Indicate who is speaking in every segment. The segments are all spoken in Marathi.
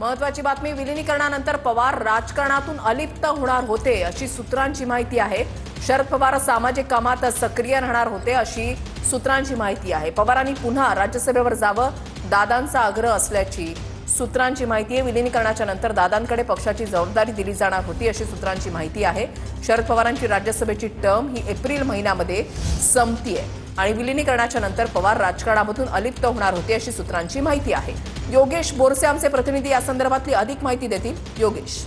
Speaker 1: महत्वाची बातमी, विलिनीकरणानंतर पवार राजकारणातून अलिप्त होणार होते अशी सूत्रांची माहिती आहे। शरद पवार सामाजिक कामात सक्रिय राहणार होते अशी सूत्रांची माहिती आहे। पवारांनी पुन्हा राज्यसभेवर जावं दादांचा आग्रह असल्याची सूत्रांची माहिती आहे। विलिनीकरणाच्या नंतर दादांकडे पक्षाची जबाबदारी दिली जाणार होती अशी सूत्रांची माहिती आहे। शरद पवारांची राज्यसभेची टर्म ही एप्रिल महिन्यामध्ये संपतीये आणि विलिनीकरणाच्या नंतर पवार राजकारणामधून अलिप्त होणार होते अशी सूत्रांची माहिती आहे। योगेश बोरसे आमचे प्रतिनिधी या संदर्भातली अधिक माहिती देतील। योगेश,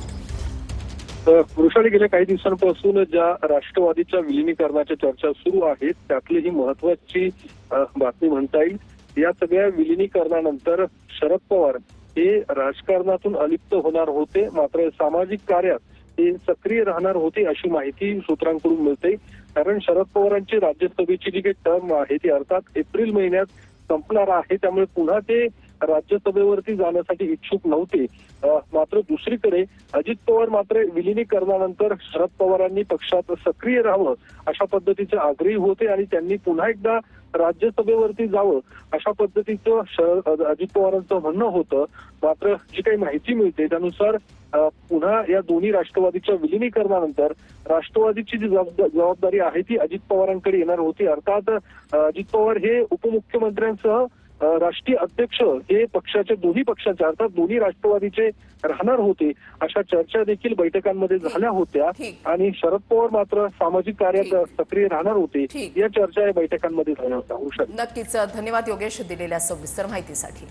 Speaker 2: वृषाली, गेल्या काही दिवसांपासून ज्या राष्ट्रवादीच्या विलिनीकरणाच्या चर्चा सुरू आहेत त्यातली ही महत्वाची बातमी म्हणता येईल। या सगळ्या विलिनीकरणानंतर शरद पवार हे राजकारणातून अलिप्त होणार होते, मात्र सामाजिक कार्यात ते सक्रिय राहणार होते अशी माहिती सूत्रांकडून मिळते। कारण शरद पवारांची राज्यसभेची जी काही टर्म आहे ती अर्थात एप्रिल महिन्यात संपणार आहे, त्यामुळे पुन्हा ते राज्यसभेवरती जाण्यासाठी इच्छुक नव्हते। मात्र दुसरीकडे अजित पवार मात्र विलिनीकरणानंतर शरद पवारांनी पक्षात सक्रिय राहावं अशा पद्धतीचे आग्रही होते आणि त्यांनी पुन्हा एकदा राज्यसभेवरती जावं अशा पद्धतीचं अजित पवारांचं म्हणणं होतं। मात्र जी काही माहिती मिळते त्यानुसार पुन्हा या दोन्ही राष्ट्रवादीच्या विलिनीकरणानंतर राष्ट्रवादीची जी जबाबदारी आहे ती अजित पवारांकडे येणार होती। अर्थात अजित पवार हे उपमुख्यमंत्र्यांसह राष्ट्रीय अध्यक्ष हे पक्षाचे दोन्ही पक्षाचे अर्थात दोन्ही राष्ट्रवादीचे राहणार होते अशा चर्चा देखील बैठकांमध्ये झाल्या होत्या आणि शरद पवार मात्र सामाजिक कार्यात सक्रिय राहणार होते या चर्चा या बैठकांमध्ये झाल्या होत्या।
Speaker 1: नक्कीच, धन्यवाद योगेश दिलेल्या सविस्तर माहितीसाठी।